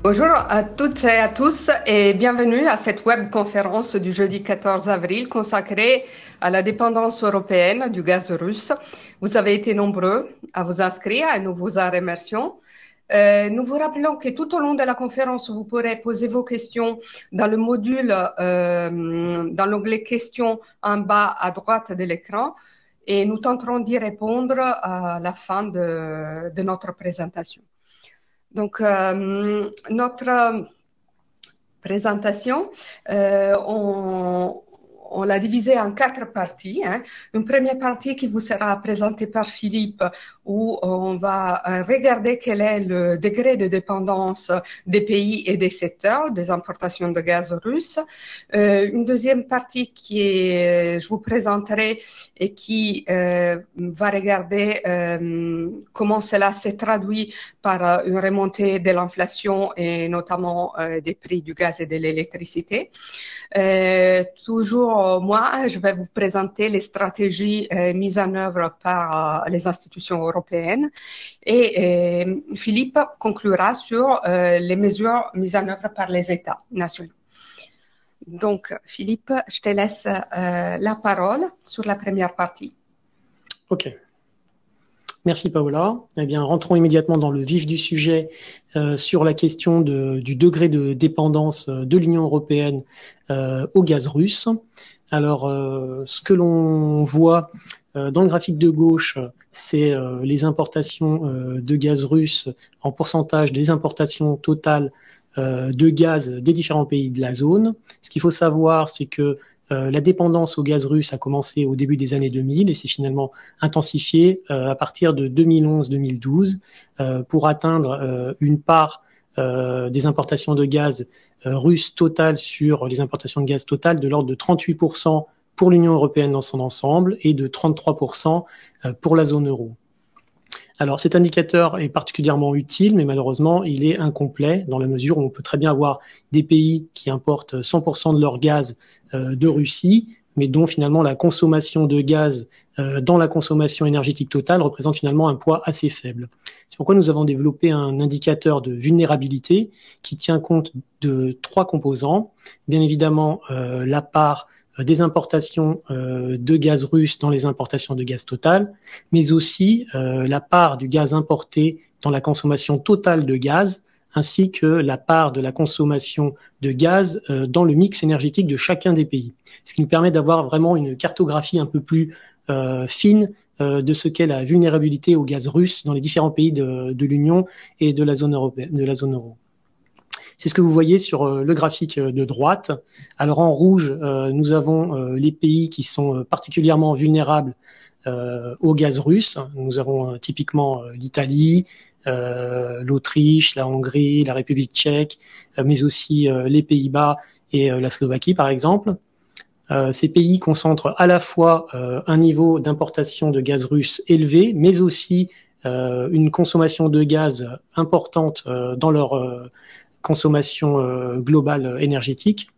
Bonjour à toutes et à tous et bienvenue à cette webconférence du jeudi 14 avril consacrée à la dépendance européenne du gaz russe. Vous avez été nombreux à vous inscrire et nous vous en remercions. Nous vous rappelons que tout au long de la conférence, vous pourrez poser vos questions dans le module, dans l'onglet questions en bas à droite de l'écran et nous tenterons d'y répondre à la fin de notre présentation. Donc, notre présentation, on l'a divisée en 4 parties. Une première partie qui vous sera présentée par Philippe, où on va regarder quel est le degré de dépendance des pays et des secteurs des importations de gaz russe. Une deuxième partie je vous présenterai et qui va regarder comment cela s'est traduit par une remontée de l'inflation et notamment des prix du gaz et de l'électricité. Toujours moi, je vais vous présenter les stratégies mises en œuvre par les institutions européennes et Philippe conclura sur les mesures mises en œuvre par les États nationaux. Donc, Philippe, je te laisse la parole sur la première partie. Ok. Merci Paola. Eh bien, rentrons immédiatement dans le vif du sujet sur la question du degré de dépendance de l'Union européenne au gaz russe. Alors, ce que l'on voit dans le graphique de gauche, c'est les importations de gaz russe en pourcentage des importations totales de gaz des différents pays de la zone. Ce qu'il faut savoir, c'est que la dépendance au gaz russe a commencé au début des années 2000 et s'est finalement intensifiée à partir de 2011-2012 pour atteindre une part des importations de gaz russe totales sur les importations de gaz totales de l'ordre de 38% pour l'Union européenne dans son ensemble et de 33% pour la zone euro. Alors, cet indicateur est particulièrement utile, mais malheureusement, il est incomplet dans la mesure où on peut très bien avoir des pays qui importent 100% de leur gaz de Russie, mais dont finalement la consommation de gaz dans la consommation énergétique totale représente finalement un poids assez faible. C'est pourquoi nous avons développé un indicateur de vulnérabilité qui tient compte de 3 composants. Bien évidemment, la part des importations de gaz russe dans les importations de gaz total, mais aussi la part du gaz importé dans la consommation totale de gaz, ainsi que la part de la consommation de gaz dans le mix énergétique de chacun des pays. Ce qui nous permet d'avoir vraiment une cartographie un peu plus fine de ce qu'est la vulnérabilité au gaz russe dans les différents pays de l'Union et de la zone européenne, de la zone euro. C'est ce que vous voyez sur le graphique de droite. Alors en rouge, nous avons les pays qui sont particulièrement vulnérables au gaz russe. Nous avons typiquement l'Italie, l'Autriche, la Hongrie, la République tchèque, mais aussi les Pays-Bas et la Slovaquie par exemple. Ces pays concentrent à la fois un niveau d'importation de gaz russe élevé, mais aussi une consommation de gaz importante dans leur consommation globale énergétique.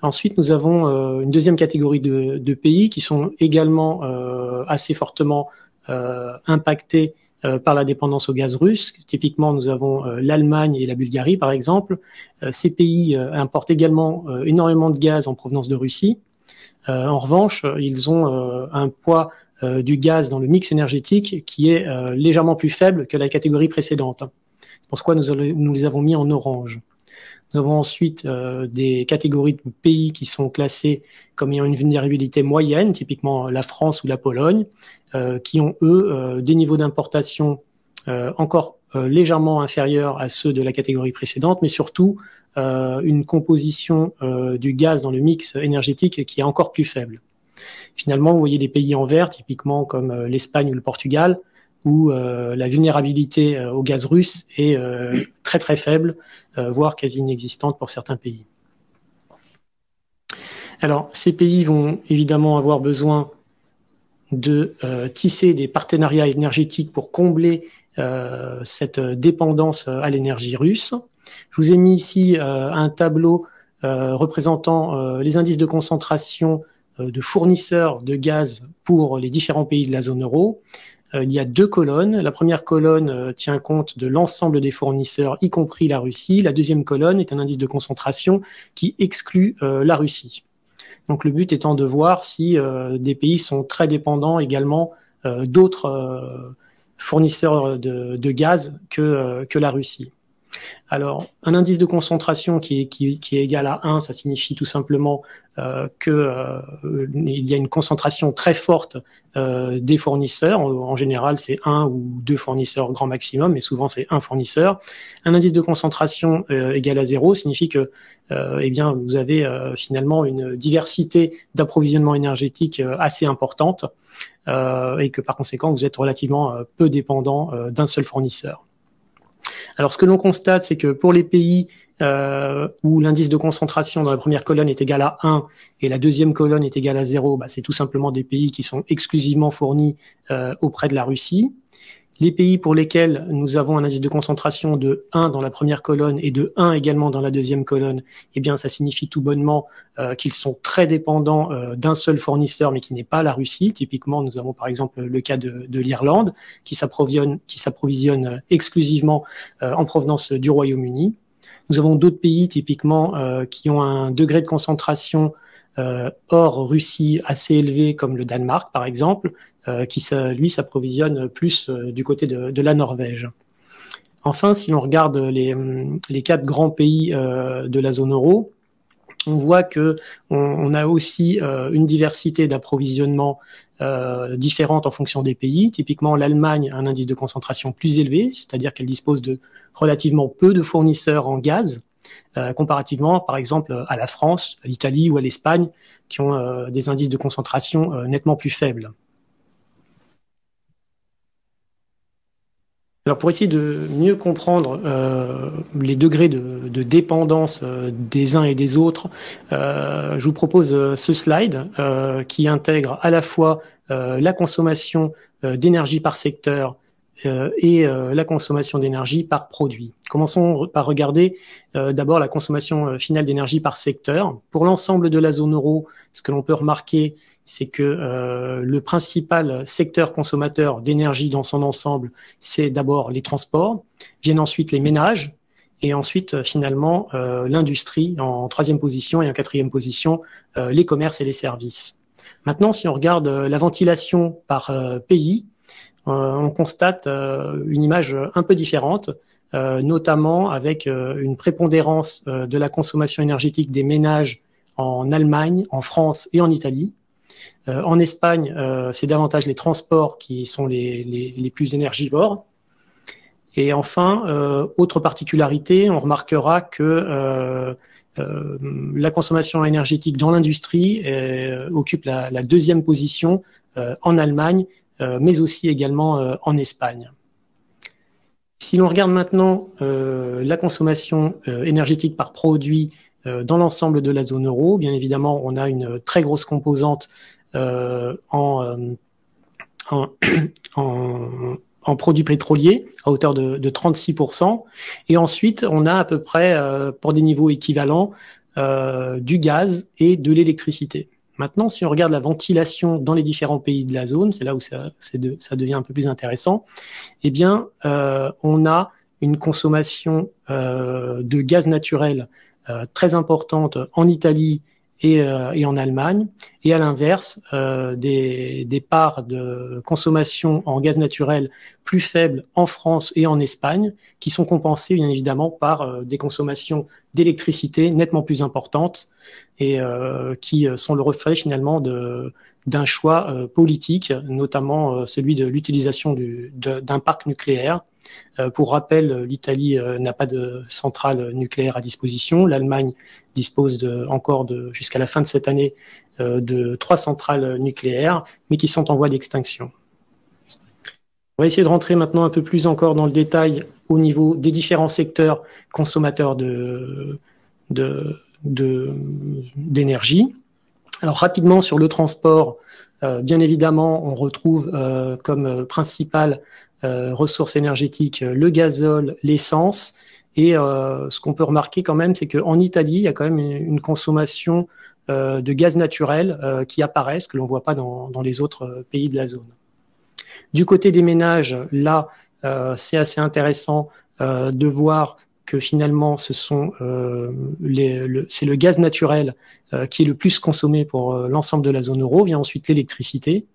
Ensuite, nous avons une deuxième catégorie de pays qui sont également assez fortement impactés par la dépendance au gaz russe. Typiquement, nous avons l'Allemagne et la Bulgarie, par exemple. Ces pays importent également énormément de gaz en provenance de Russie. En revanche, ils ont un poids du gaz dans le mix énergétique qui est légèrement plus faible que la catégorie précédente. C'est pour ce que nous les avons mis en orange. Nous avons ensuite des catégories de pays qui sont classés comme ayant une vulnérabilité moyenne, typiquement la France ou la Pologne, qui ont, eux, des niveaux d'importation encore légèrement inférieurs à ceux de la catégorie précédente, mais surtout une composition du gaz dans le mix énergétique qui est encore plus faible. Finalement, vous voyez des pays en vert, typiquement comme l'Espagne ou le Portugal, où la vulnérabilité au gaz russe est très très faible, voire quasi inexistante pour certains pays. Alors, ces pays vont évidemment avoir besoin de tisser des partenariats énergétiques pour combler cette dépendance à l'énergie russe. Je vous ai mis ici un tableau représentant les indices de concentration de fournisseurs de gaz pour les différents pays de la zone euro. il y a deux colonnes. La première colonne tient compte de l'ensemble des fournisseurs, y compris la Russie. La deuxième colonne est un indice de concentration qui exclut la Russie. Donc le but étant de voir si des pays sont très dépendants également d'autres fournisseurs de gaz que la Russie. Alors, un indice de concentration qui est égal à 1, ça signifie tout simplement il y a une concentration très forte des fournisseurs. En général, c'est 1 ou 2 fournisseurs grand maximum, mais souvent c'est 1 fournisseur. Un indice de concentration égal à 0 signifie que eh bien, vous avez finalement une diversité d'approvisionnement énergétique assez importante et que par conséquent, vous êtes relativement peu dépendant d'un seul fournisseur. Alors, ce que l'on constate, c'est que pour les pays où l'indice de concentration dans la première colonne est égal à 1 et la deuxième colonne est égale à 0, c'est tout simplement des pays qui sont exclusivement fournis auprès de la Russie. Les pays pour lesquels nous avons un indice de concentration de 1 dans la première colonne et de 1 également dans la deuxième colonne, eh bien, ça signifie tout bonnement qu'ils sont très dépendants d'un seul fournisseur, mais qui n'est pas la Russie. Typiquement, nous avons par exemple le cas de l'Irlande, qui s'approvisionne exclusivement en provenance du Royaume-Uni. Nous avons d'autres pays, typiquement, qui ont un degré de concentration hors Russie assez élevé, comme le Danemark, par exemple, qui lui s'approvisionne plus du côté de la Norvège. Enfin, si l'on regarde les 4 grands pays de la zone euro, on voit que on a aussi une diversité d'approvisionnement différente en fonction des pays. Typiquement, l'Allemagne a un indice de concentration plus élevé, c'est-à-dire qu'elle dispose de relativement peu de fournisseurs en gaz, comparativement, par exemple, à la France, à l'Italie ou à l'Espagne, qui ont des indices de concentration nettement plus faibles. Alors pour essayer de mieux comprendre les degrés de dépendance des uns et des autres, je vous propose ce slide qui intègre à la fois la consommation d'énergie par secteur et la consommation d'énergie par produit. Commençons par regarder d'abord la consommation finale d'énergie par secteur. Pour l'ensemble de la zone euro, ce que l'on peut remarquer, c'est que le principal secteur consommateur d'énergie dans son ensemble, c'est d'abord les transports, viennent ensuite les ménages, et ensuite finalement l'industrie en 3e position et en 4e position, les commerces et les services. Maintenant, si on regarde la ventilation par pays, on constate une image un peu différente, notamment avec une prépondérance de la consommation énergétique des ménages en Allemagne, en France et en Italie. En Espagne, c'est davantage les transports qui sont les plus énergivores. Et enfin, autre particularité, on remarquera que la consommation énergétique dans l'industrie occupe la 2e position en Allemagne, mais aussi également en Espagne. Si l'on regarde maintenant la consommation énergétique par produit dans l'ensemble de la zone euro, bien évidemment, on a une très grosse composante en produits pétroliers à hauteur de 36%. Et ensuite, on a à peu près, pour des niveaux équivalents, du gaz et de l'électricité. Maintenant, si on regarde la ventilation dans les différents pays de la zone, c'est là où ça devient un peu plus intéressant, eh bien, on a une consommation de gaz naturel très importante en Italie et en Allemagne, et à l'inverse, des parts de consommation en gaz naturel plus faibles en France et en Espagne, qui sont compensées bien évidemment par des consommations d'électricité nettement plus importantes et qui sont le reflet finalement d'un choix politique, notamment celui de l'utilisation d'un parc nucléaire. Pour rappel, l'Italie n'a pas de centrale nucléaire à disposition. L'Allemagne dispose encore jusqu'à la fin de cette année de 3 centrales nucléaires, mais qui sont en voie d'extinction. On va essayer de rentrer maintenant un peu plus encore dans le détail au niveau des différents secteurs consommateurs d'énergie. Alors rapidement sur le transport, bien évidemment, on retrouve comme principale ressource énergétique le gazole, l'essence, et ce qu'on peut remarquer quand même, c'est qu'en Italie, il y a quand même une consommation de gaz naturel qui apparaît, ce que l'on ne voit pas dans les autres pays de la zone. Du côté des ménages, là, c'est assez intéressant de voir que finalement, c'est le gaz naturel qui est le plus consommé pour l'ensemble de la zone euro, vient ensuite l'électricité.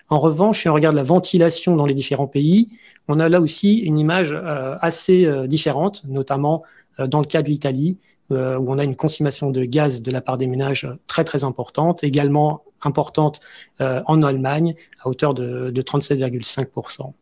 En revanche, si on regarde la ventilation dans les différents pays, on a là aussi une image assez différente, notamment dans le cas de l'Italie, où on a une consommation de gaz de la part des ménages très très importante, également importante en Allemagne, à hauteur de 37,5%.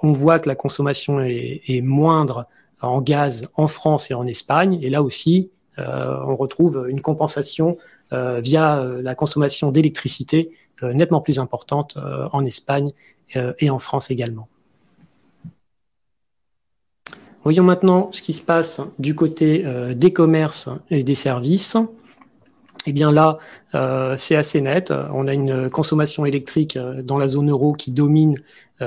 On voit que la consommation est moindre en gaz en France et en Espagne, et là aussi, on retrouve une compensation via la consommation d'électricité nettement plus importante en Espagne et en France également. Voyons maintenant ce qui se passe du côté des commerces et des services. Eh bien là, c'est assez net. On a une consommation électrique dans la zone euro qui domine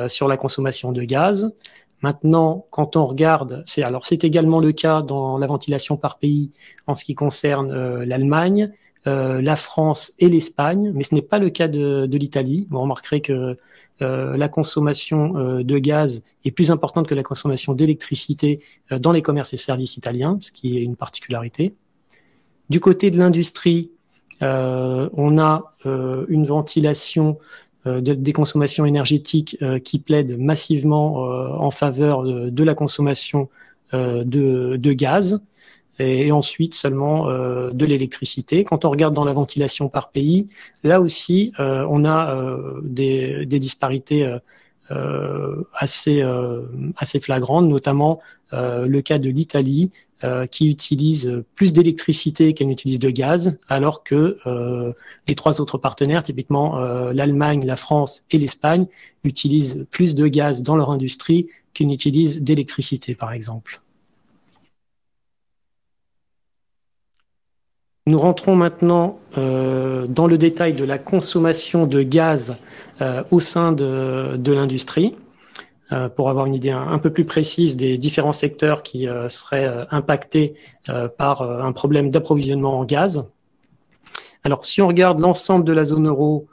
sur la consommation de gaz. Maintenant, quand on regarde, c'est également le cas dans la ventilation par pays en ce qui concerne l'Allemagne, la France et l'Espagne, mais ce n'est pas le cas de l'Italie. Vous remarquerez que la consommation de gaz est plus importante que la consommation d'électricité dans les commerces et services italiens, ce qui est une particularité. Du côté de l'industrie, on a une ventilation des consommations énergétiques qui plaide massivement en faveur de la consommation de gaz et ensuite seulement de l'électricité. Quand on regarde dans la ventilation par pays, là aussi on a des disparités assez flagrantes, notamment le cas de l'Italie qui utilise plus d'électricité qu'elle n'utilise de gaz, alors que les trois autres partenaires, typiquement l'Allemagne, la France et l'Espagne, utilisent plus de gaz dans leur industrie qu'ils n'utilisent d'électricité, par exemple. Nous rentrons maintenant dans le détail de la consommation de gaz au sein de l'industrie, pour avoir une idée un peu plus précise des différents secteurs qui seraient impactés par un problème d'approvisionnement en gaz. Alors, si on regarde l'ensemble de la zone euro,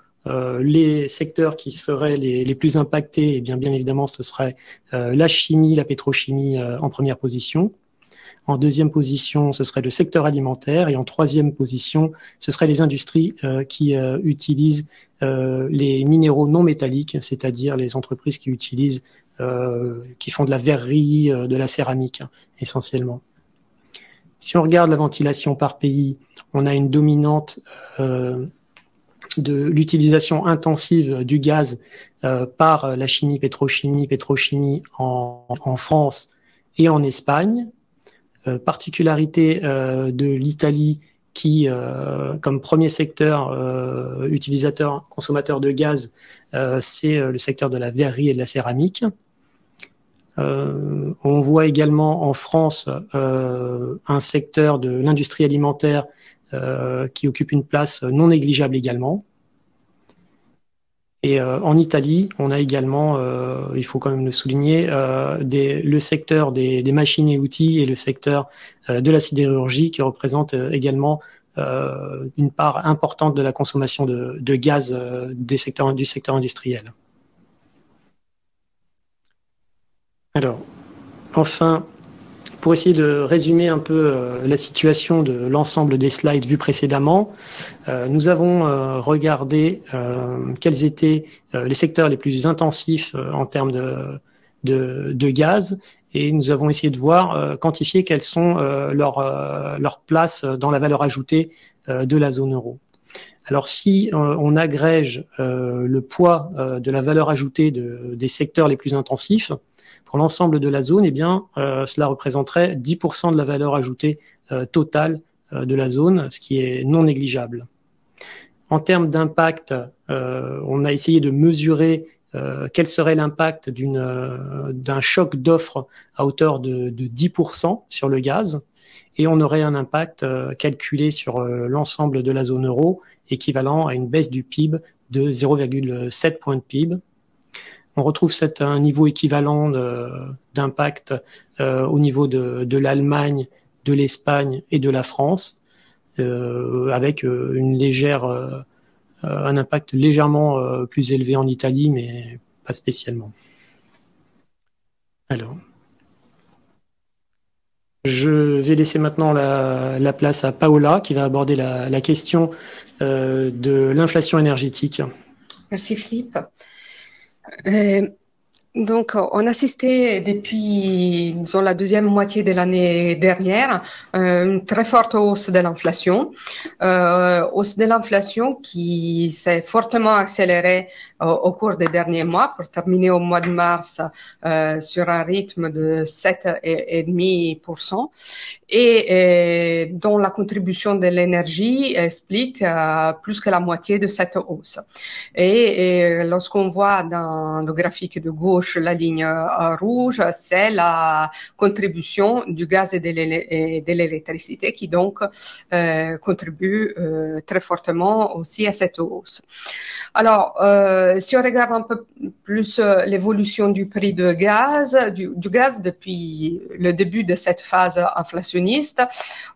les secteurs qui seraient les plus impactés, eh bien évidemment, ce serait la chimie, la pétrochimie en première position. En deuxième position, ce serait le secteur alimentaire. Et en troisième position, ce seraient les industries qui utilisent les minéraux non métalliques, c'est-à-dire les entreprises qui utilisent, qui font de la verrerie, de la céramique, essentiellement. Si on regarde la ventilation par pays, on a une dominante de l'utilisation intensive du gaz par la chimie, pétrochimie en France et en Espagne. Particularité de l'Italie qui, comme premier secteur utilisateur, consommateur de gaz, c'est le secteur de la verrerie et de la céramique. On voit également en France un secteur de l'industrie alimentaire qui occupe une place non négligeable également. Et en Italie, on a également, il faut quand même le souligner, le secteur des machines et outils et le secteur de la sidérurgie qui représentent également une part importante de la consommation de gaz du secteur industriel. Alors, enfin, pour essayer de résumer un peu la situation de l'ensemble des slides vus précédemment, nous avons regardé quels étaient les secteurs les plus intensifs en termes de gaz, et nous avons essayé de voir, quantifier quelles sont leurs places dans la valeur ajoutée de la zone euro. Alors si on agrège le poids de la valeur ajoutée des secteurs les plus intensifs, pour l'ensemble de la zone, eh bien, cela représenterait 10% de la valeur ajoutée totale de la zone, ce qui est non négligeable. En termes d'impact, on a essayé de mesurer quel serait l'impact d'un choc d'offre à hauteur de 10% sur le gaz, et on aurait un impact calculé sur l'ensemble de la zone euro, équivalent à une baisse du PIB de 0,7 points de PIB. On retrouve un niveau équivalent d'impact au niveau de l'Allemagne, de l'Espagne et de la France, avec une légère un impact légèrement plus élevé en Italie, mais pas spécialement. Alors, je vais laisser maintenant la place à Paola qui va aborder la question de l'inflation énergétique. Merci Philippe. Donc, on assistait depuis, disons, la deuxième moitié de l'année dernière, une très forte hausse de l'inflation, hausse de l'inflation qui s'est fortement accélérée au cours des derniers mois pour terminer au mois de mars sur un rythme de 7,5% et dont la contribution de l'énergie explique plus que la moitié de cette hausse. Et lorsqu'on voit dans le graphique de gauche la ligne rouge, c'est la contribution du gaz et de l'électricité qui donc contribue très fortement aussi à cette hausse. Alors, si on regarde un peu plus l'évolution du prix du gaz depuis le début de cette phase inflationniste,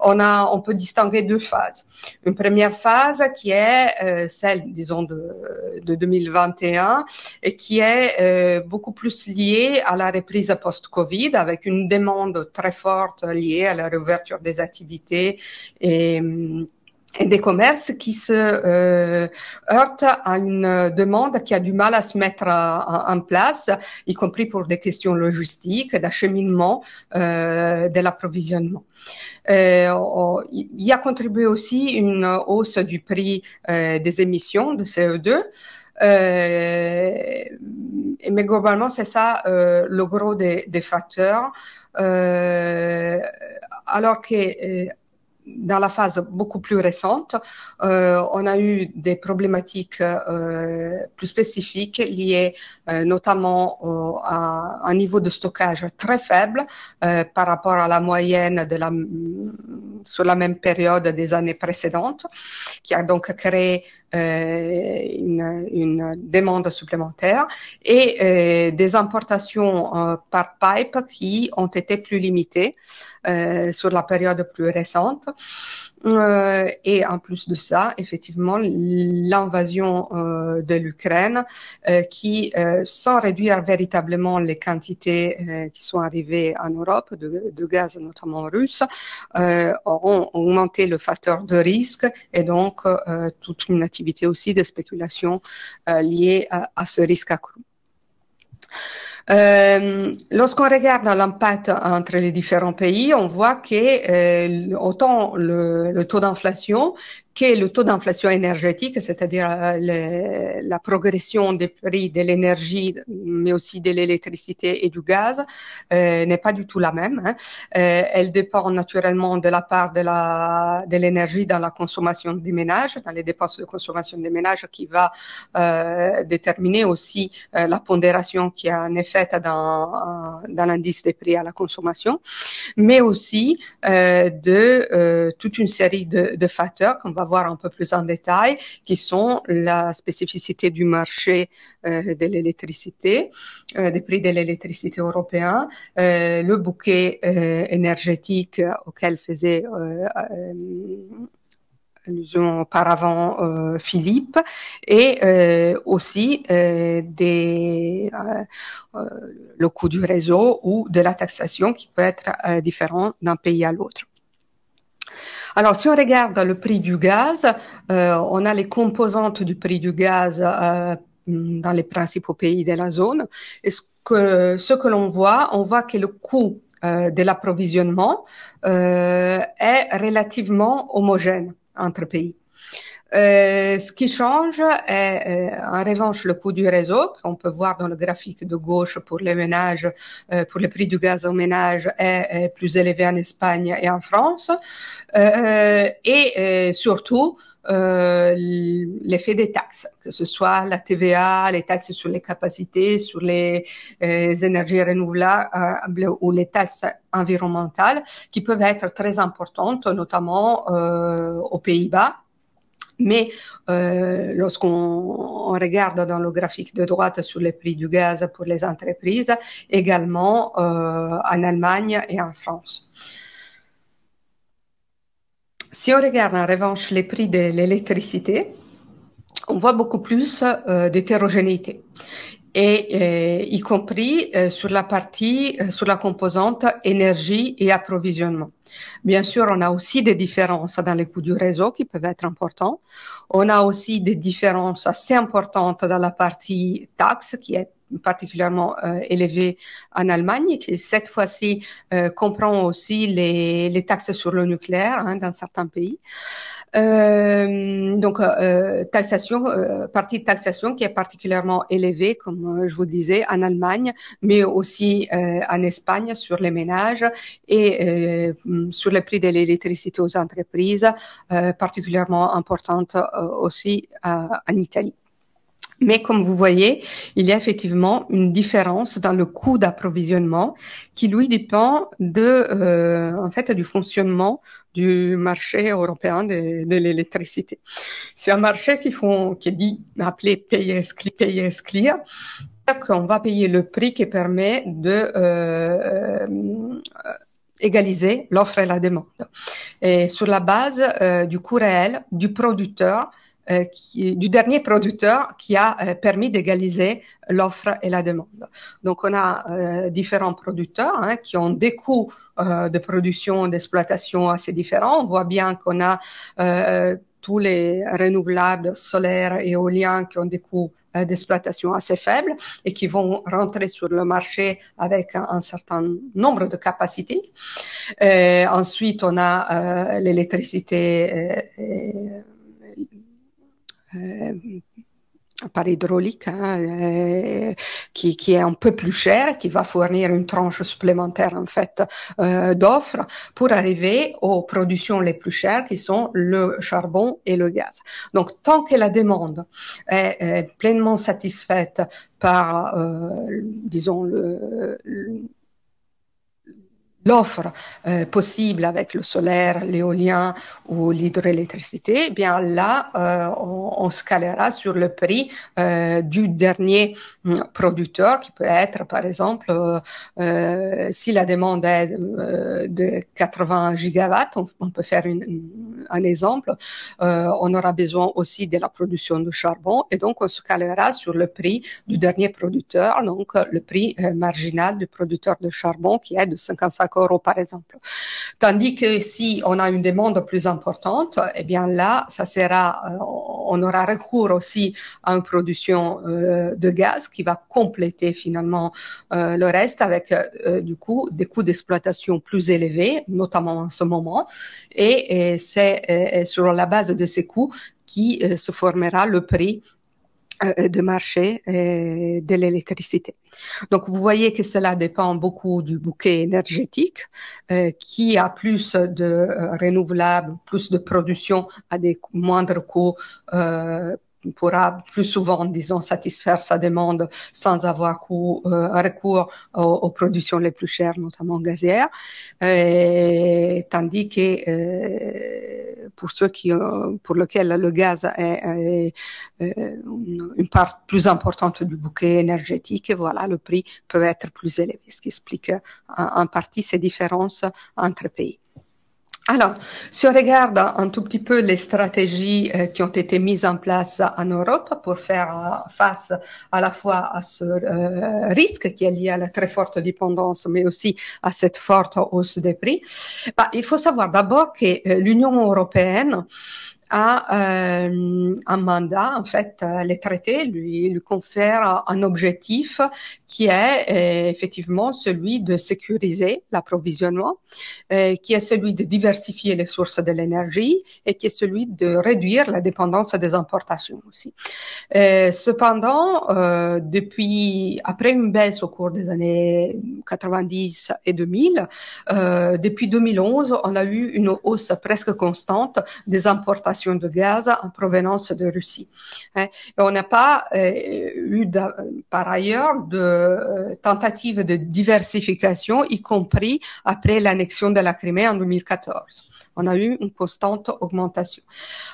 on peut distinguer deux phases. Une première phase qui est celle, disons, de 2021 et qui est beaucoup plus liée à la reprise post-Covid avec une demande très forte liée à la réouverture des activités et des commerces qui se heurtent à une demande qui a du mal à se mettre en place, y compris pour des questions logistiques, d'acheminement, de l'approvisionnement. Il y a contribué aussi une hausse du prix des émissions de CO2. Mais globalement, c'est ça le gros des facteurs. Alors que dans la phase beaucoup plus récente, on a eu des problématiques plus spécifiques liées notamment à un niveau de stockage très faible par rapport à la moyenne sur la même période des années précédentes, qui a donc créé une demande supplémentaire et des importations par pipe qui ont été plus limitées sur la période plus récente. Et en plus de ça, effectivement, l'invasion de l'Ukraine qui, sans réduire véritablement les quantités qui sont arrivées en Europe, de gaz notamment russe, auront augmenté le facteur de risque et donc toute une activité aussi de spéculation liée à ce risque accru. Lorsqu'on regarde l'impact entre les différents pays, on voit que autant le taux d'inflation que le taux d'inflation énergétique, c'est-à-dire la progression des prix de l'énergie, mais aussi de l'électricité et du gaz, n'est pas du tout la même. Elle dépend naturellement de la part de l'énergie dans la consommation des ménages, dans les dépenses de consommation des ménages, qui va déterminer aussi la pondération qui en est faite dans l'indice des prix à la consommation, mais aussi de toute une série de facteurs qu'on va voir un peu plus en détail, qui sont la spécificité du marché de l'électricité, des prix de l'électricité européen, le bouquet énergétique auquel faisait allusion auparavant Philippe, et aussi le coût du réseau ou de la taxation qui peut être différent d'un pays à l'autre. Alors, si on regarde le prix du gaz, on a les composantes du prix du gaz dans les principaux pays de la zone. Et ce que l'on voit, on voit que le coût de l'approvisionnement est relativement homogène entre pays. Ce qui change est en revanche le coût du réseau, qu'on peut voir dans le graphique de gauche pour les ménages, pour le prix du gaz aux ménages est plus élevé en Espagne et en France, et surtout l'effet des taxes, que ce soit la TVA, les taxes sur les capacités, sur les énergies renouvelables ou les taxes environnementales, qui peuvent être très importantes, notamment aux Pays-Bas. Mais lorsqu'on regarde dans le graphique de droite sur les prix du gaz pour les entreprises, également en Allemagne et en France. Si on regarde en revanche les prix de l'électricité, on voit beaucoup plus d'hétérogénéité. Et y compris sur la partie, sur la composante énergie et approvisionnement. Bien sûr, on a aussi des différences dans les coûts du réseau qui peuvent être importants. On a aussi des différences assez importantes dans la partie taxe qui est particulièrement élevée en Allemagne, qui cette fois-ci comprend aussi les taxes sur le nucléaire dans certains pays. Donc taxation, partie de taxation qui est particulièrement élevée, comme je vous disais, en Allemagne, mais aussi en Espagne sur les ménages et sur le prix de l'électricité aux entreprises, particulièrement importante aussi en Italie. Mais comme vous voyez, il y a effectivement une différence dans le coût d'approvisionnement qui, lui, dépend en fait, du fonctionnement du marché européen de l'électricité. C'est un marché qui est appelé pay as clear, qu'on va payer le prix qui permet de égaliser l'offre et la demande. Et sur la base du coût réel du producteur, du dernier producteur qui a permis d'égaliser l'offre et la demande. Donc, on a différents producteurs qui ont des coûts de production, d'exploitation assez différents. On voit bien qu'on a tous les renouvelables solaires et éoliens qui ont des coûts d'exploitation assez faibles et qui vont rentrer sur le marché avec un certain nombre de capacités. Ensuite, on a l'électricité par hydraulique qui est un peu plus cher, qui va fournir une tranche supplémentaire en fait d'offres pour arriver aux productions les plus chères qui sont le charbon et le gaz. Donc tant que la demande est pleinement satisfaite par disons l'offre possible avec le solaire, l'éolien ou l'hydroélectricité, eh bien là, on scalera sur le prix du dernier producteur, qui peut être, par exemple, si la demande est de 80 gigawatts, on peut faire un exemple, on aura besoin aussi de la production de charbon, et donc on scalera sur le prix du dernier producteur, donc le prix marginal du producteur de charbon qui est de 55 euros par exemple. Tandis que si on a une demande plus importante, eh bien là, ça sera, on aura recours aussi à une production de gaz qui va compléter finalement le reste avec du coup des coûts d'exploitation plus élevés, notamment en ce moment, et c'est sur la base de ces coûts qui se formera le prix de marché de l'électricité. Donc, vous voyez que cela dépend beaucoup du bouquet énergétique, qui a plus de renouvelables, plus de production à des moindres coûts, pourra plus souvent, disons, satisfaire sa demande sans avoir recours aux productions les plus chères, notamment gazières, tandis que pour ceux pour lesquels le gaz est une part plus importante du bouquet énergétique, voilà, le prix peut être plus élevé, ce qui explique en partie ces différences entre pays. Alors, si on regarde un tout petit peu les stratégies qui ont été mises en place en Europe pour faire face à la fois à ce risque qui est lié à la très forte dépendance, mais aussi à cette forte hausse des prix, il faut savoir d'abord que l'Union européenne a un mandat, en fait, les traités lui confèrent un objectif qui est effectivement celui de sécuriser l'approvisionnement, qui est celui de diversifier les sources de l'énergie et qui est celui de réduire la dépendance des importations aussi. Cependant, après une baisse au cours des années 90 et 2000, depuis 2011, on a eu une hausse presque constante des importations de gaz en provenance de Russie. Et on n'a pas eu par ailleurs de tentative de diversification, y compris après l'annexion de la Crimée en 2014. On a eu une constante augmentation.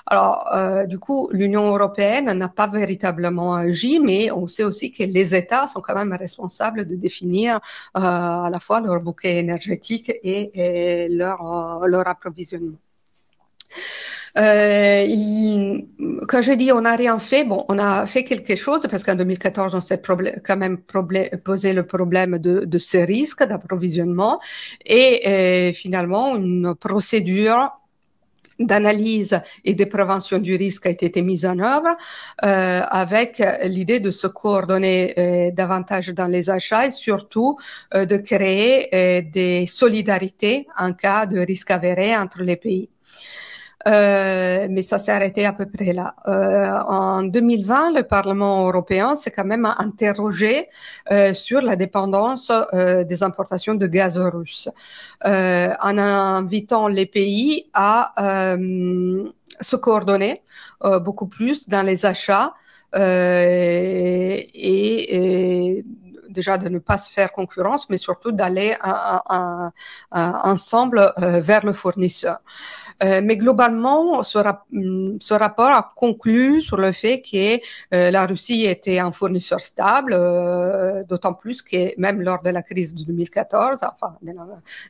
Alors, du coup, l'Union européenne n'a pas véritablement agi, mais on sait aussi que les États sont quand même responsables de définir à la fois leur bouquet énergétique et leur approvisionnement. Quand je dis on n'a rien fait, bon, on a fait quelque chose parce qu'en 2014, on s'est quand même posé le problème de ce risque d'approvisionnement et finalement une procédure d'analyse et de prévention du risque a été mise en œuvre avec l'idée de se coordonner davantage dans les achats et surtout de créer des solidarités en cas de risque avéré entre les pays. Mais ça s'est arrêté à peu près là. En 2020, le Parlement européen s'est quand même interrogé sur la dépendance des importations de gaz russe, en invitant les pays à se coordonner beaucoup plus dans les achats et déjà de ne pas se faire concurrence, mais surtout d'aller ensemble vers le fournisseur. Mais globalement, ce rapport a conclu sur le fait que la Russie était un fournisseur stable, d'autant plus que même lors de la crise de 2014, enfin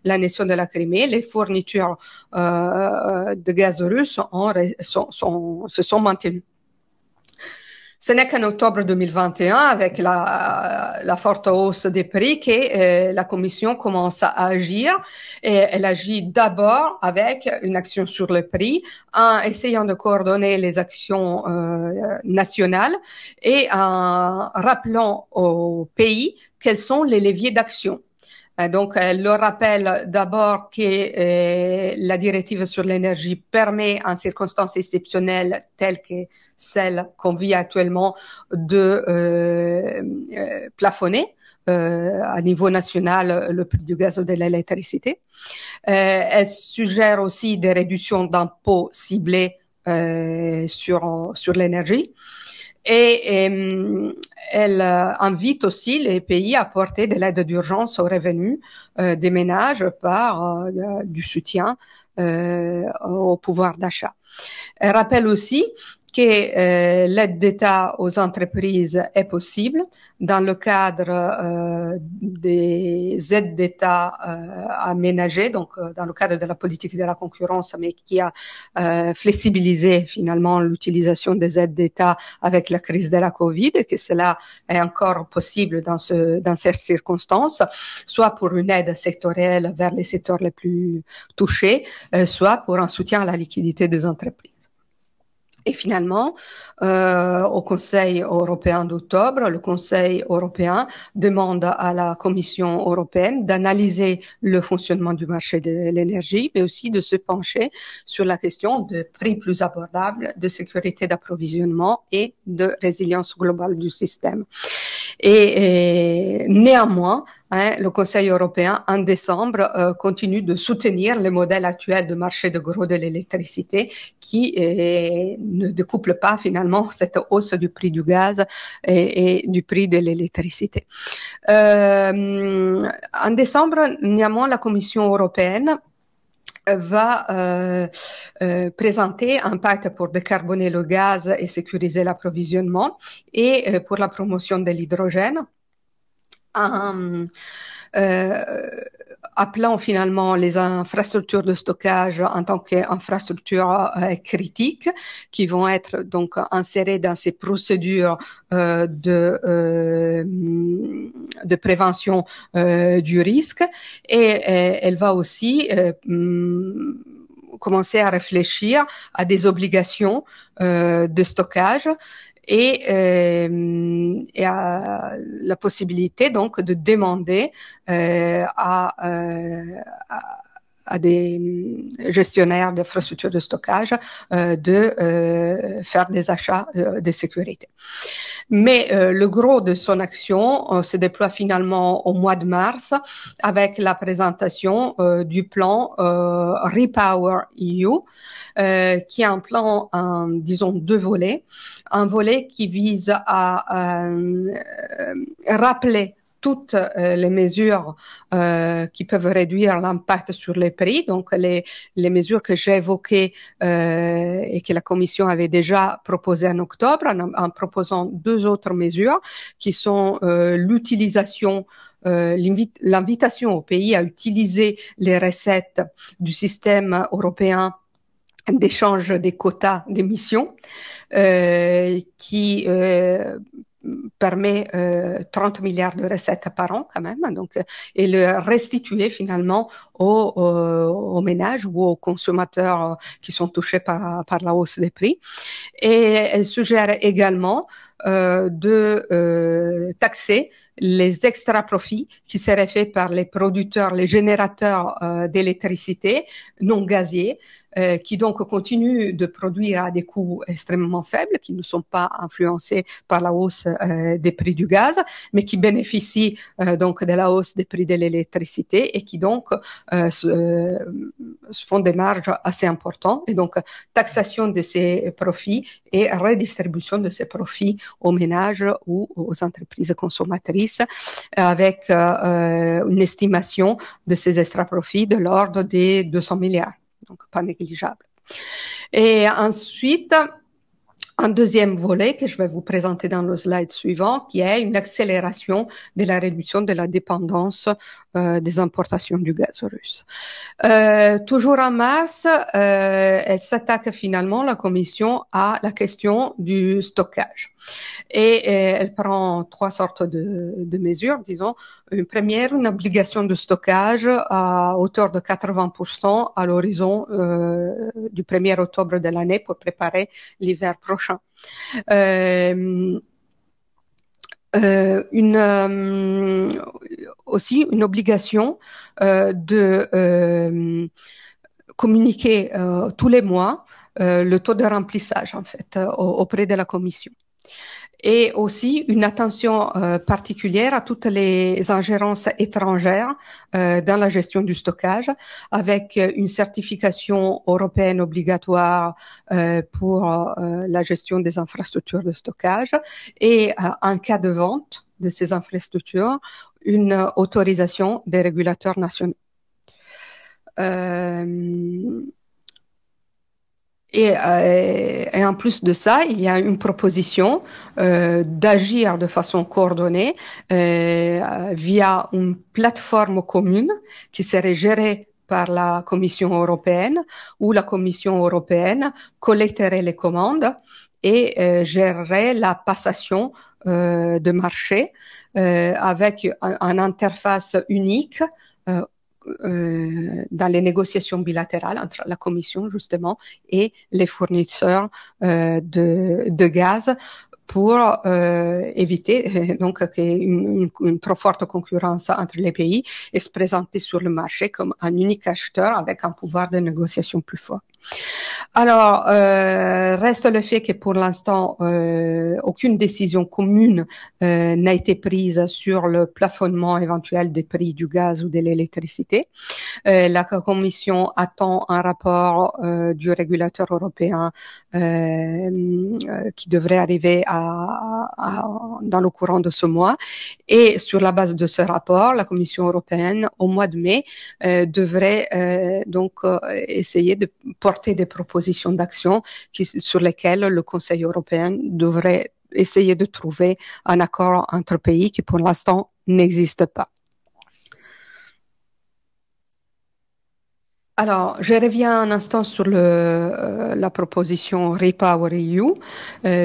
l'annexion de la Crimée, les fournitures de gaz russe se sont maintenues. Ce n'est qu'en octobre 2021, avec la forte hausse des prix, que la Commission commence à agir. Et elle agit d'abord avec une action sur le prix, en essayant de coordonner les actions nationales et en rappelant aux pays quels sont les leviers d'action. Donc, elle leur rappelle d'abord que la directive sur l'énergie permet, en circonstances exceptionnelles telles que celle qu'on vit actuellement, de plafonner à niveau national le prix du gaz ou de l'électricité. Elle suggère aussi des réductions d'impôts ciblées sur l'énergie. Et elle invite aussi les pays à apporter de l'aide d'urgence aux revenus des ménages par du soutien au pouvoir d'achat. Elle rappelle aussi que l'aide d'État aux entreprises est possible dans le cadre des aides d'État aménagées, donc dans le cadre de la politique de la concurrence, mais qui a flexibilisé finalement l'utilisation des aides d'État avec la crise de la Covid, et que cela est encore possible dans ces circonstances, soit pour une aide sectorielle vers les secteurs les plus touchés, soit pour un soutien à la liquidité des entreprises. Et finalement, au Conseil européen d'octobre, le Conseil européen demande à la Commission européenne d'analyser le fonctionnement du marché de l'énergie, mais aussi de se pencher sur la question de prix plus abordables, de sécurité d'approvisionnement et de résilience globale du système. Et néanmoins, le Conseil européen, en décembre, continue de soutenir le modèle actuel de marché de gros de l'électricité qui ne découple pas finalement cette hausse du prix du gaz et du prix de l'électricité. En décembre, néanmoins, la Commission européenne va présenter un pacte pour décarboner le gaz et sécuriser l'approvisionnement et pour la promotion de l'hydrogène, appelant finalement les infrastructures de stockage en tant qu'infrastructures critiques qui vont être donc insérées dans ces procédures de prévention du risque, et elle va aussi commencer à réfléchir à des obligations de stockage et à la possibilité donc de demander à des gestionnaires d'infrastructures de stockage de faire des achats de sécurité. Mais le gros de son action se déploie finalement au mois de mars avec la présentation du plan Repower EU, qui est un plan en, disons, deux volets. Un volet qui vise à rappeler toutes les mesures qui peuvent réduire l'impact sur les prix, donc les mesures que j'ai évoquées et que la Commission avait déjà proposées en octobre, en proposant deux autres mesures qui sont l'utilisation l'invitation aux pays à utiliser les recettes du système européen d'échange des quotas d'émissions qui permet 30 milliards de recettes par an quand même, donc, et le restituer finalement aux ménages ou aux consommateurs qui sont touchés par la hausse des prix. Et elle suggère également de taxer les extra profits qui seraient faits par les producteurs, les générateurs d'électricité non gaziers, qui donc continuent de produire à des coûts extrêmement faibles, qui ne sont pas influencés par la hausse des prix du gaz, mais qui bénéficient donc de la hausse des prix de l'électricité et qui donc se font des marges assez importantes. Et donc taxation de ces profits et redistribution de ces profits aux ménages ou aux entreprises consommatrices avec une estimation de ces extra profits de l'ordre des 200 milliards. Donc pas négligeable. Et ensuite, un deuxième volet que je vais vous présenter dans le slide suivant, qui est une accélération de la réduction de la dépendance des importations du gaz russe. Toujours en mars, elle s'attaque finalement, la Commission, à la question du stockage. Et elle prend trois sortes de mesures, disons. Une première, une obligation de stockage à hauteur de 80% à l'horizon du 1er octobre de l'année pour préparer l'hiver prochain. Aussi une obligation de communiquer tous les mois le taux de remplissage en fait auprès de la Commission. Et aussi une attention particulière à toutes les ingérences étrangères dans la gestion du stockage, avec une certification européenne obligatoire pour la gestion des infrastructures de stockage et en cas de vente de ces infrastructures, une autorisation des régulateurs nationaux. Et en plus de ça, il y a une proposition d'agir de façon coordonnée via une plateforme commune qui serait gérée par la Commission européenne, où la Commission européenne collecterait les commandes et gérerait la passation de marché avec une interface unique dans les négociations bilatérales entre la Commission justement et les fournisseurs de gaz pour éviter donc qu'il y ait une trop forte concurrence entre les pays et se présenter sur le marché comme un unique acheteur avec un pouvoir de négociation plus fort. Alors, reste le fait que pour l'instant, aucune décision commune n'a été prise sur le plafonnement éventuel des prix du gaz ou de l'électricité. La Commission attend un rapport du régulateur européen qui devrait arriver dans le courant de ce mois. Et sur la base de ce rapport, la Commission européenne, au mois de mai, devrait donc essayer de porter des propositions d'action sur lesquelles le Conseil européen devrait essayer de trouver un accord entre pays qui pour l'instant n'existe pas. Alors, je reviens un instant sur la proposition REPowerEU,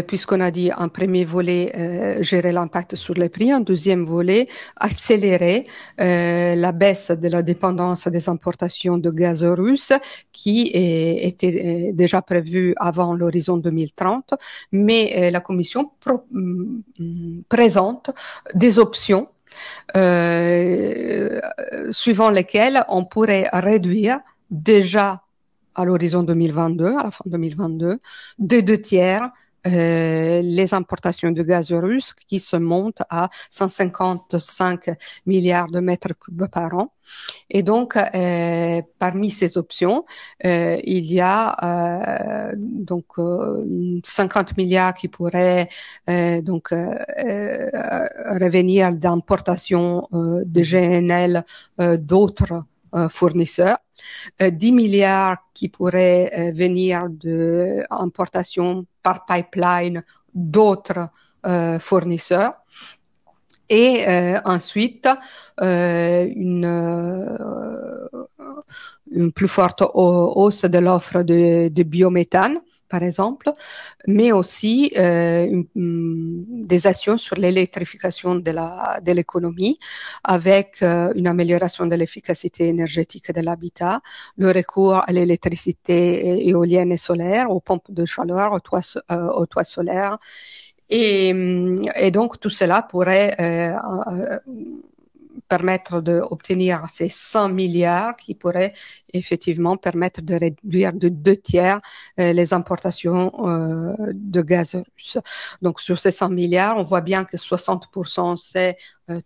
puisqu'on a dit un premier volet gérer l'impact sur les prix, un deuxième volet accélérer la baisse de la dépendance des importations de gaz russe qui était déjà prévue avant l'horizon 2030, mais la Commission présente des options suivant lesquelles on pourrait réduire déjà à l'horizon 2022, à la fin 2022, de 2/3 les importations de gaz russe qui se montent à 155 milliards de mètres cubes par an. Et donc, parmi ces options, il y a donc 50 milliards qui pourraient donc revenir d'importation de GNL d'autres fournisseurs, 10 milliards qui pourraient venir d'importations par pipeline d'autres fournisseurs. Et ensuite, une plus forte hausse de l'offre de biométhane, par exemple, mais aussi des actions sur l'électrification de l'économie avec une amélioration de l'efficacité énergétique de l'habitat, le recours à l'électricité éolienne et solaire, aux pompes de chaleur, aux toits solaires. Et donc, tout cela pourrait permettre d'obtenir ces 100 milliards qui pourraient effectivement permettre de réduire de 2/3 les importations de gaz russe. Donc, sur ces 100 milliards, on voit bien que 60%, c'est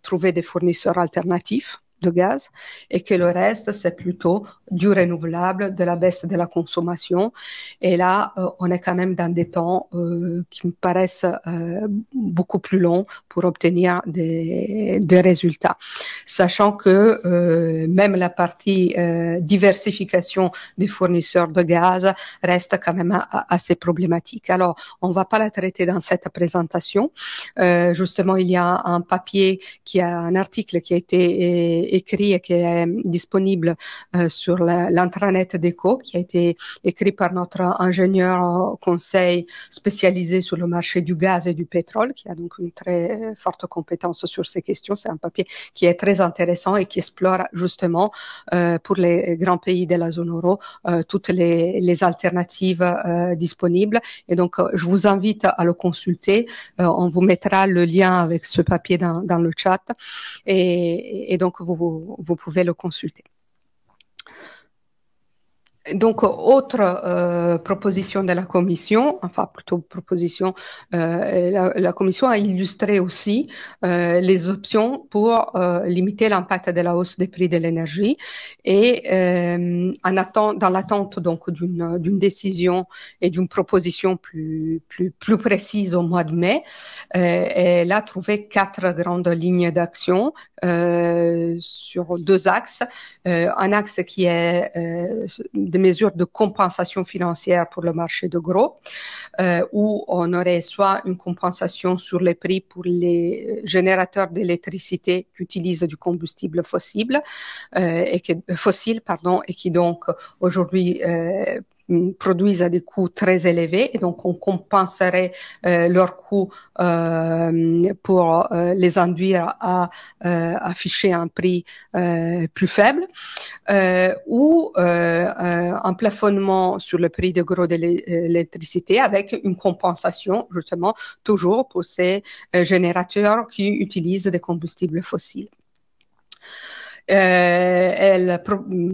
trouver des fournisseurs alternatifs de gaz et que le reste, c'est plutôt du renouvelable, de la baisse de la consommation. Et là, on est quand même dans des temps qui me paraissent beaucoup plus longs pour obtenir des résultats. Sachant que même la partie diversification des fournisseurs de gaz reste quand même assez problématique. Alors, on va pas la traiter dans cette présentation. Justement, il y a un papier un article qui a été écrit et qui est disponible sur l'intranet d'ECO, qui a été écrit par notre ingénieur conseil spécialisé sur le marché du gaz et du pétrole, qui a donc une très forte compétence sur ces questions. C'est un papier qui est très intéressant et qui explore justement pour les grands pays de la zone euro toutes les alternatives disponibles. Et donc, je vous invite à le consulter. On vous mettra le lien avec ce papier dans le chat et donc vous pouvez le consulter. Donc, autre proposition de la Commission, enfin plutôt proposition, la Commission a illustré aussi les options pour limiter l'impact de la hausse des prix de l'énergie et dans l'attente donc d'une décision et d'une proposition plus précise au mois de mai, elle a trouvé 4 grandes lignes d'action sur 2 axes. Un axe qui est des mesures de compensation financière pour le marché de gros, où on aurait soit une compensation sur les prix pour les générateurs d'électricité qui utilisent du combustible fossile, et qui donc aujourd'hui produisent à des coûts très élevés et donc on compenserait leurs coûts pour les induire à afficher un prix plus faible ou un plafonnement sur le prix de gros de l'électricité avec une compensation justement toujours pour ces générateurs qui utilisent des combustibles fossiles. Elle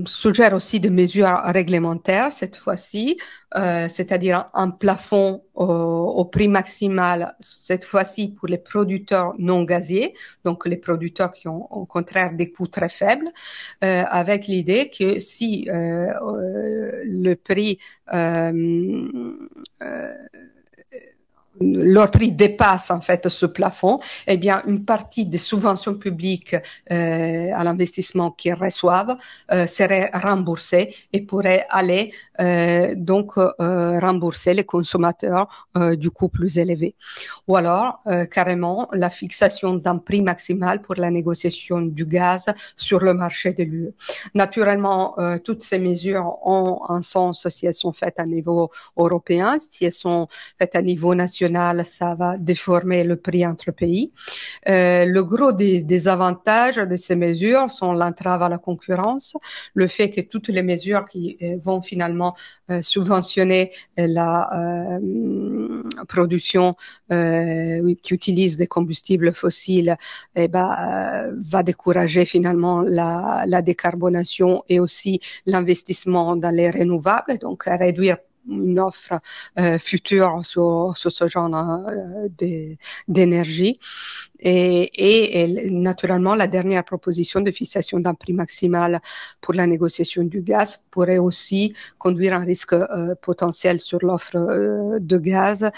suggère aussi des mesures réglementaires cette fois-ci, c'est-à-dire un plafond au prix maximal, cette fois-ci pour les producteurs non gaziers, donc les producteurs qui ont au contraire des coûts très faibles, avec l'idée que si le prix leur prix dépasse en fait ce plafond, eh bien une partie des subventions publiques à l'investissement qu'ils reçoivent serait remboursée et pourrait aller donc rembourser les consommateurs du coût plus élevé. Ou alors carrément la fixation d'un prix maximal pour la négociation du gaz sur le marché de l'UE. Naturellement, toutes ces mesures ont un sens si elles sont faites à niveau européen, si elles sont faites à niveau national, ça va déformer le prix entre pays. Le gros des avantages de ces mesures sont l'entrave à la concurrence, le fait que toutes les mesures qui vont finalement subventionner la production qui utilise des combustibles fossiles, va décourager finalement la décarbonation et aussi l'investissement dans les renouvelables, donc réduire une offre future sur ce genre d'énergie. Et naturellement, la dernière proposition de fixation d'un prix maximal pour la négociation du gaz pourrait aussi conduire à un risque potentiel sur l'offre de gaz,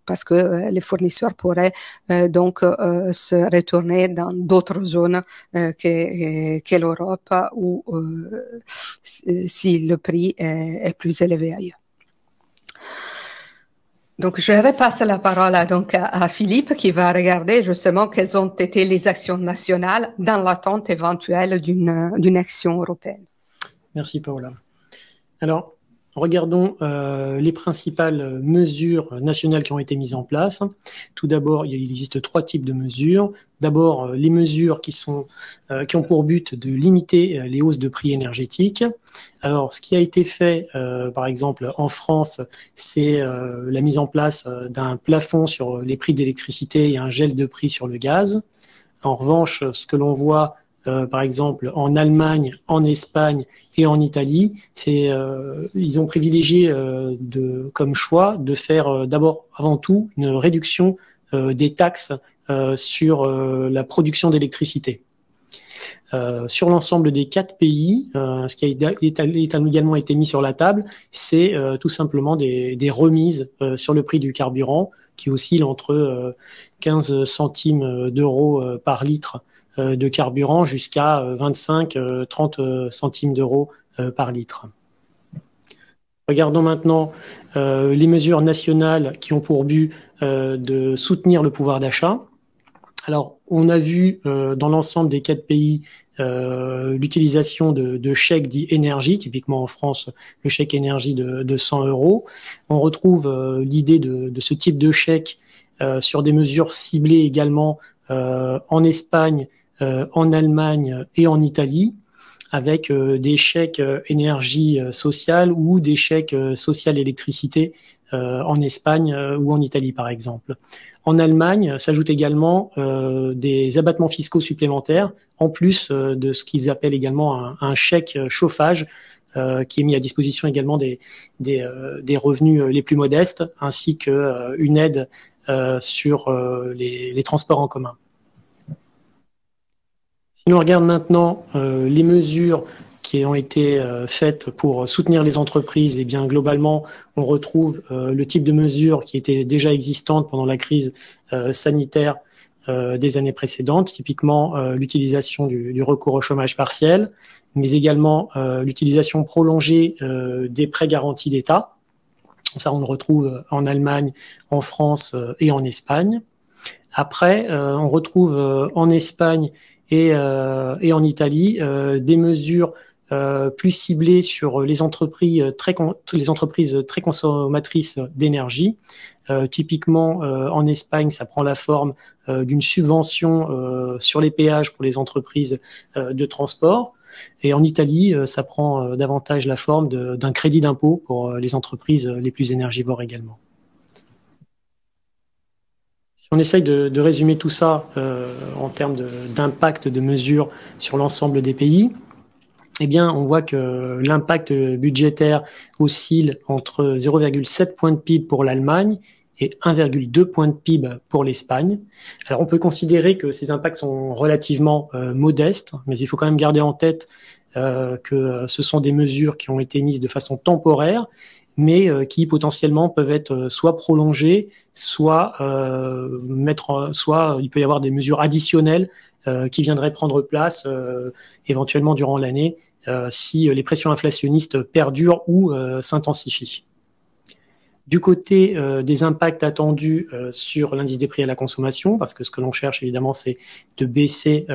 parce que les fournisseurs pourraient donc se retourner dans d'autres zones que l'Europe où si le prix est plus élevé ailleurs. Donc, je repasse la parole à Philippe qui va regarder justement quelles ont été les actions nationales dans l'attente éventuelle d'une action européenne. Merci Paola. Alors, regardons les principales mesures nationales qui ont été mises en place. Tout d'abord, il existe 3 types de mesures. D'abord, les mesures qui ont pour but de limiter les hausses de prix énergétiques. Alors, ce qui a été fait, par exemple, en France, c'est la mise en place d'un plafond sur les prix d'électricité et un gel de prix sur le gaz. En revanche, ce que l'on voit par exemple en Allemagne, en Espagne et en Italie, ils ont privilégié comme choix de faire d'abord avant tout une réduction des taxes sur la production d'électricité. Sur l'ensemble des 4 pays, ce qui a également été mis sur la table, c'est tout simplement des remises sur le prix du carburant qui oscille entre 15 centimes d'euros par litre de carburant jusqu'à 25-30 centimes d'euros par litre. Regardons maintenant les mesures nationales qui ont pour but de soutenir le pouvoir d'achat. Alors, on a vu dans l'ensemble des 4 pays l'utilisation de chèques dits énergie, typiquement en France, le chèque énergie de 100 euros. On retrouve l'idée de ce type de chèque sur des mesures ciblées également en Espagne, en Allemagne et en Italie, avec des chèques énergie sociale ou des chèques social électricité en Espagne ou en Italie par exemple. En Allemagne, s'ajoutent également des abattements fiscaux supplémentaires, en plus de ce qu'ils appellent également un chèque chauffage, qui est mis à disposition également des revenus les plus modestes, ainsi qu'une aide sur les transports en commun. Si l'on regarde maintenant les mesures qui ont été faites pour soutenir les entreprises, et bien globalement, on retrouve le type de mesures qui étaient déjà existantes pendant la crise sanitaire des années précédentes, typiquement l'utilisation du recours au chômage partiel, mais également l'utilisation prolongée des prêts garantis d'État. Ça, on le retrouve en Allemagne, en France et en Espagne. Après, on retrouve en Espagne et en Italie des mesures plus ciblées sur les entreprises très consommatrices d'énergie. Typiquement, en Espagne, ça prend la forme d'une subvention sur les péages pour les entreprises de transport. Et en Italie, ça prend davantage la forme d'un crédit d'impôt pour les entreprises les plus énergivores également. Si on essaye de résumer tout ça en termes d'impact de mesures sur l'ensemble des pays, eh bien, on voit que l'impact budgétaire oscille entre 0,7 points de PIB pour l'Allemagne et 1,2 points de PIB pour l'Espagne. Alors, on peut considérer que ces impacts sont relativement modestes, mais il faut quand même garder en tête que ce sont des mesures qui ont été mises de façon temporaire, mais qui potentiellement peuvent être soit prolongées, soit il peut y avoir des mesures additionnelles qui viendraient prendre place éventuellement durant l'année si les pressions inflationnistes perdurent ou s'intensifient. Du côté des impacts attendus sur l'indice des prix à la consommation, parce que ce que l'on cherche évidemment c'est de baisser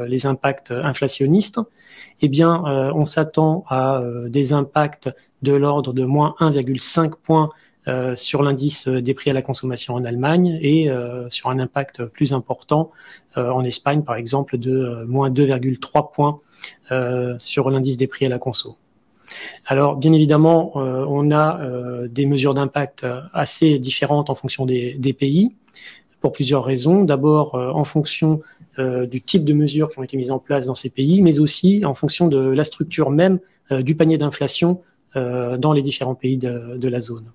les impacts inflationnistes, eh bien on s'attend à des impacts de l'ordre de moins 1,5 points sur l'indice des prix à la consommation en Allemagne et sur un impact plus important en Espagne par exemple de moins 2,3 points sur l'indice des prix à la conso. Alors, bien évidemment, on a des mesures d'impact assez différentes en fonction des pays, pour plusieurs raisons. D'abord, en fonction du type de mesures qui ont été mises en place dans ces pays, mais aussi en fonction de la structure même du panier d'inflation dans les différents pays de la zone.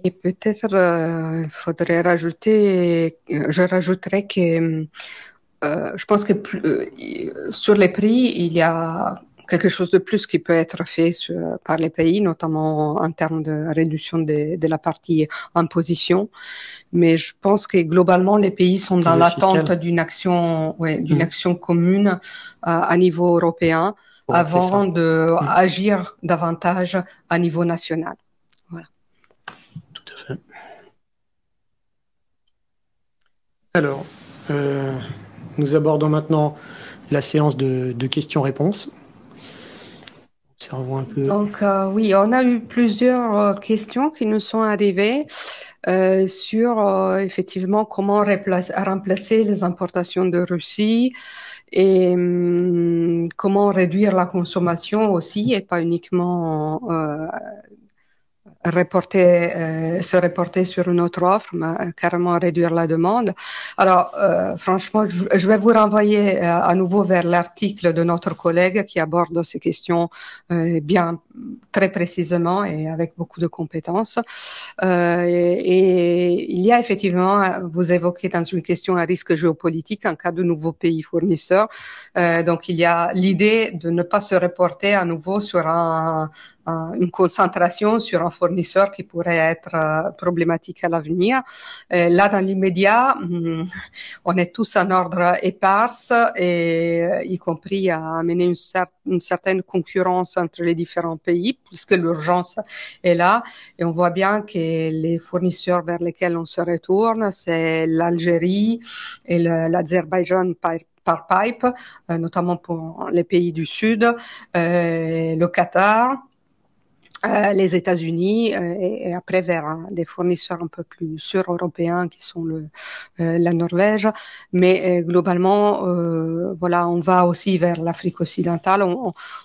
Et peut-être il faudrait je rajouterais que je pense que sur les prix, il y a quelque chose de plus qui peut être fait par les pays, notamment en termes de réduction de la partie imposition. Mais je pense que globalement, les pays sont dans l'attente d'une action, d'une action commune à niveau européen avant d'agir davantage à niveau national. Voilà. Tout à fait. fait. Alors, nous abordons maintenant la séance de questions-réponses. Observons un peu. Donc, oui, on a eu plusieurs questions qui nous sont arrivées sur effectivement comment remplacer les importations de Russie et comment réduire la consommation aussi et pas uniquement se reporter sur une autre offre, mais carrément réduire la demande. Alors, franchement, je vais vous renvoyer à nouveau vers l'article de notre collègue qui aborde ces questions bien très précisément et avec beaucoup de compétences. Et il y a effectivement, vous évoquez dans une question un risque géopolitique en cas de nouveaux pays fournisseurs. Donc, il y a l'idée de ne pas se reporter à nouveau sur une concentration sur un fournisseur qui pourrait être problématique à l'avenir. Là, dans l'immédiat, on est tous en ordre éparse et y compris à amener une certaine concurrence entre les différents pays puisque l'urgence est là. Et on voit bien que les fournisseurs vers lesquels on se retourne, c'est l'Algérie et l'Azerbaïdjan par pipe, notamment pour les pays du Sud, le Qatar, les États-Unis et après vers des fournisseurs un peu plus sûrs européens qui sont la Norvège. Mais globalement, voilà, on va aussi vers l'Afrique occidentale.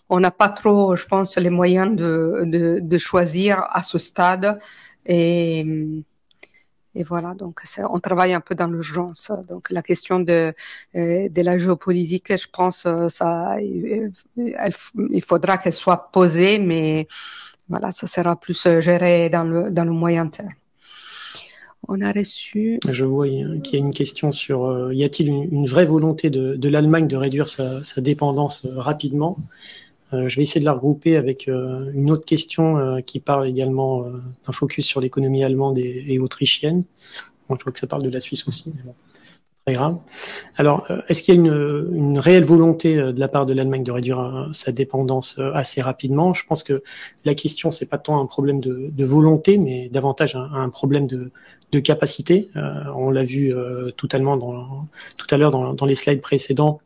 On n'a pas trop, je pense, les moyens de choisir à ce stade et voilà, donc on travaille un peu dans l'urgence. Donc la question de la géopolitique, je pense, il faudra qu'elle soit posée, mais voilà, ça sera plus géré dans le moyen terme. On a reçu. Je vois qu'il y a une question sur y a-t-il une vraie volonté de l'Allemagne de réduire sa dépendance rapidement? Je vais essayer de la regrouper avec une autre question qui parle également d'un focus sur l'économie allemande et autrichienne. Bon, je vois que ça parle de la Suisse aussi, mais bon, très grave. Alors, est-ce qu'il y a une réelle volonté de la part de l'Allemagne de réduire sa dépendance assez rapidement? Je pense que la question, c'est pas tant un problème de volonté, mais davantage un problème de capacité. On l'a vu tout à l'heure dans les slides précédents,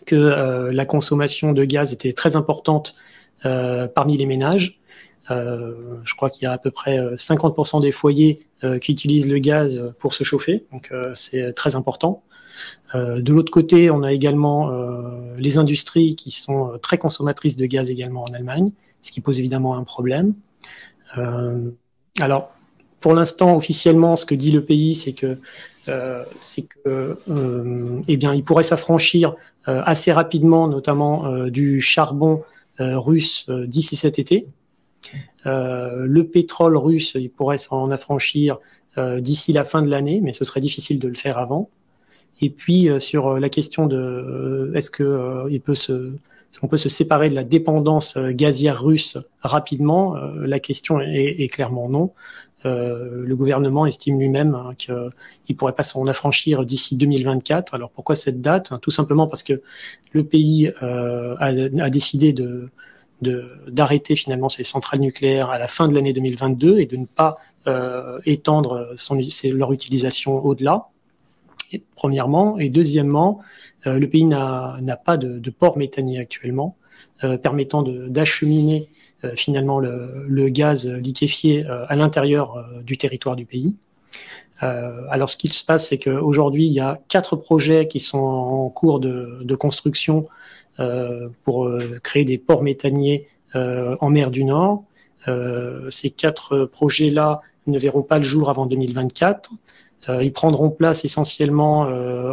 que la consommation de gaz était très importante parmi les ménages. Je crois qu'il y a à peu près 50% des foyers qui utilisent le gaz pour se chauffer, donc c'est très important. De l'autre côté, on a également les industries qui sont très consommatrices de gaz également en Allemagne, ce qui pose évidemment un problème. Alors, pour l'instant, officiellement, ce que dit le pays, c'est que eh bien, il pourrait s'affranchir assez rapidement, notamment du charbon russe d'ici cet été. Le pétrole russe, il pourrait s'en affranchir d'ici la fin de l'année, mais ce serait difficile de le faire avant. Et puis sur la question de est-ce que on peut se séparer de la dépendance gazière russe rapidement, la question est clairement non. Le gouvernement estime lui-même qu'il pourrait pas s'en affranchir d'ici 2024. Alors pourquoi cette date? Tout simplement parce que le pays a décidé d'arrêter finalement ses centrales nucléaires à la fin de l'année 2022 et de ne pas étendre leur utilisation au-delà. Premièrement, et deuxièmement, le pays n'a pas de port méthanier actuellement permettant d'acheminer finalement le gaz liquéfié à l'intérieur du territoire du pays. Alors ce qui se passe, c'est qu'aujourd'hui, il y a 4 projets qui sont en cours de construction pour créer des ports méthaniers en mer du Nord. Ces 4 projets-là ne verront pas le jour avant 2024. Ils prendront place essentiellement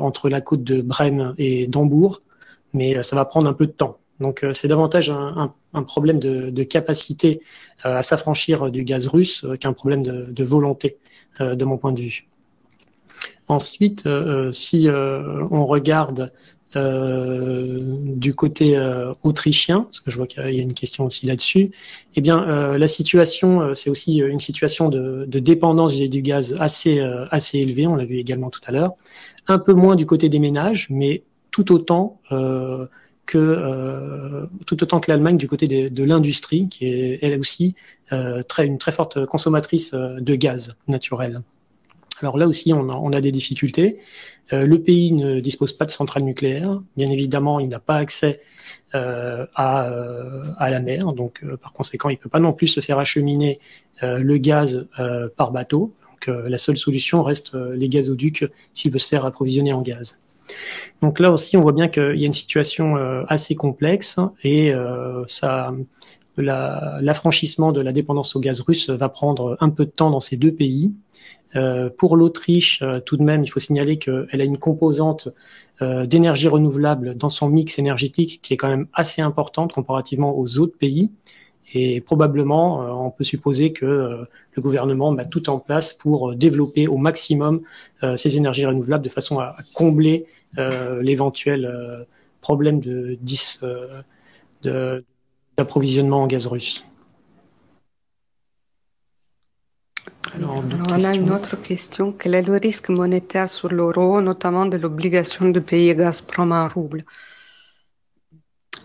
entre la côte de Brême et d'Hambourg, mais ça va prendre un peu de temps. Donc c'est davantage un problème de capacité à s'affranchir du gaz russe qu'un problème de volonté, de mon point de vue. Ensuite, si on regarde du côté autrichien, parce que je vois qu'il y a une question aussi là-dessus, eh bien la situation, c'est aussi une situation de dépendance du gaz assez élevée, on l'a vu également tout à l'heure, un peu moins du côté des ménages, mais tout autant que tout autant que l'Allemagne du côté de l'industrie, qui est elle aussi une très forte consommatrice de gaz naturel. Alors là aussi, on a des difficultés. Le pays ne dispose pas de centrales nucléaires. Bien évidemment, il n'a pas accès à la mer. Donc, par conséquent, il peut pas non plus se faire acheminer le gaz par bateau. Donc, la seule solution reste les gazoducs s'il veut se faire approvisionner en gaz. Donc là aussi, on voit bien qu'il y a une situation assez complexe et l'affranchissement de la dépendance au gaz russe va prendre un peu de temps dans ces deux pays. Pour l'Autriche, tout de même, il faut signaler qu'elle a une composante d'énergie renouvelable dans son mix énergétique qui est quand même assez importante comparativement aux autres pays. Et probablement, on peut supposer que le gouvernement met tout en place pour développer au maximum ces énergies renouvelables de façon à combler l'éventuel problème d'approvisionnement en gaz russe. Alors, on a une autre question. Quel est le risque monétaire sur l'euro, notamment de l'obligation de payer Gazprom en rouble?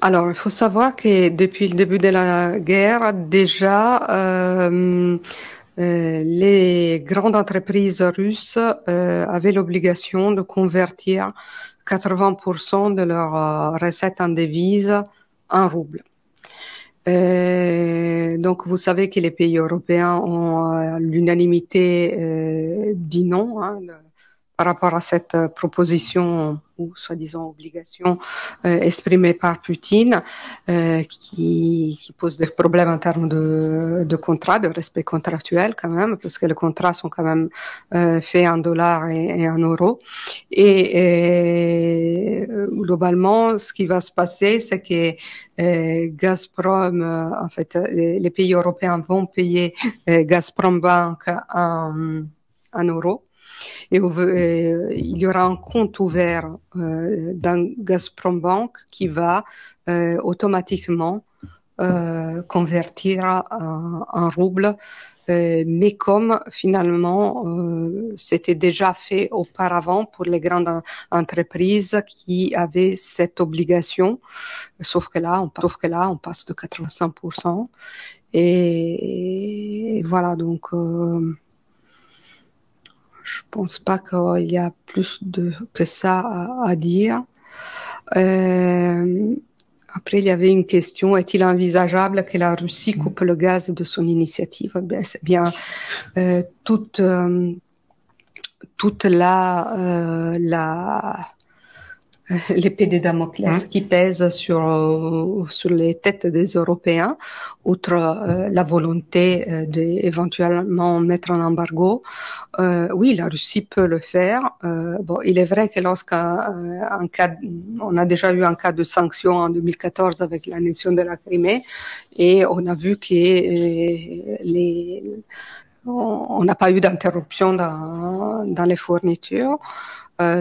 Alors, il faut savoir que depuis le début de la guerre, déjà, les grandes entreprises russes avaient l'obligation de convertir 80% de leurs recettes en devises en roubles. Donc, vous savez que les pays européens ont l'unanimité dit non par rapport à cette proposition ou soi-disant obligation exprimée par Poutine, qui pose des problèmes en termes de contrat, de respect contractuel quand même, parce que les contrats sont quand même faits en dollars et en euros. Et globalement, ce qui va se passer, c'est que Gazprom, en fait, les pays européens vont payer Gazprom Bank en euros. Et il y aura un compte ouvert dans Gazprom Bank qui va automatiquement convertir en roubles. Mais comme finalement c'était déjà fait auparavant pour les grandes entreprises qui avaient cette obligation, sauf que là on passe de 85%. Et voilà, donc je pense pas qu'il y a plus que ça à dire. Après, il y avait une question, est-il envisageable que la Russie coupe le gaz de son initiative? Ben, c'est bien toute l'épée de Damoclès qui pèse sur les têtes des Européens, outre la volonté d'éventuellement mettre un embargo. Oui, la Russie peut le faire. Bon, il est vrai que on a déjà eu un cas de sanction en 2014 avec l'annexion de la Crimée, et on a vu que on n'a pas eu d'interruption dans les fournitures.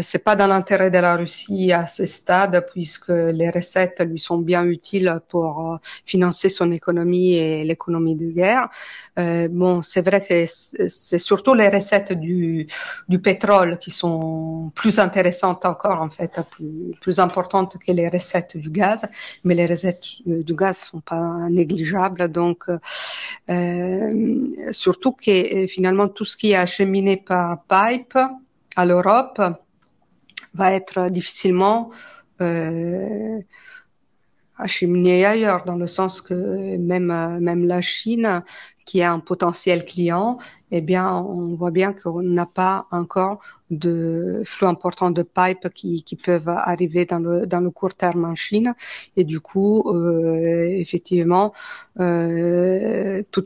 C'est pas dans l'intérêt de la Russie à ce stade, puisque les recettes lui sont bien utiles pour financer son économie et l'économie de guerre. Bon, c'est vrai que c'est surtout les recettes du pétrole qui sont plus intéressantes encore, en fait, plus importantes que les recettes du gaz. Mais les recettes du gaz sont pas négligeables, donc surtout que finalement tout ce qui est acheminé par pipe à l'Europe va être difficilement acheminé ailleurs, dans le sens que même la Chine, qui est un potentiel client, eh bien, on voit bien qu'on n'a pas encore de flux important de pipes qui peuvent arriver dans le court terme en Chine, et du coup, effectivement, tout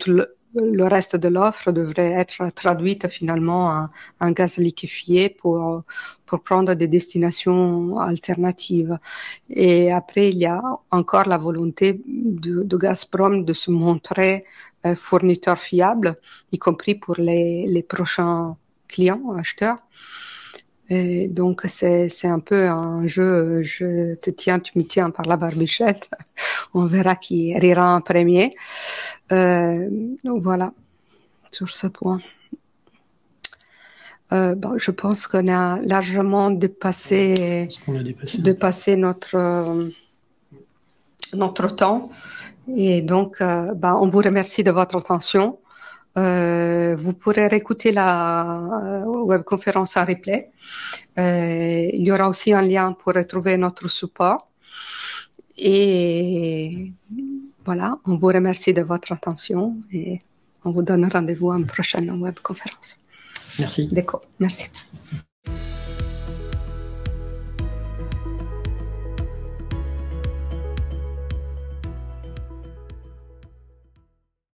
le reste de l'offre devrait être traduite finalement en gaz liquéfié pour prendre des destinations alternatives. Et après, il y a encore la volonté de Gazprom de se montrer fournisseur fiable, y compris pour les prochains clients, acheteurs. Et donc, c'est un peu un jeu, je te tiens, tu me tiens par la barbichette. On verra qui rira en premier. Donc voilà, sur ce point. Bon, je pense qu'on a largement dépassé notre notre temps. Et donc, on vous remercie de votre attention. Vous pourrez réécouter la webconférence en replay. Il y aura aussi un lien pour retrouver notre support. Et voilà, on vous remercie de votre attention et on vous donne rendez-vous à une prochaine webconférence. Merci. D'accord, merci.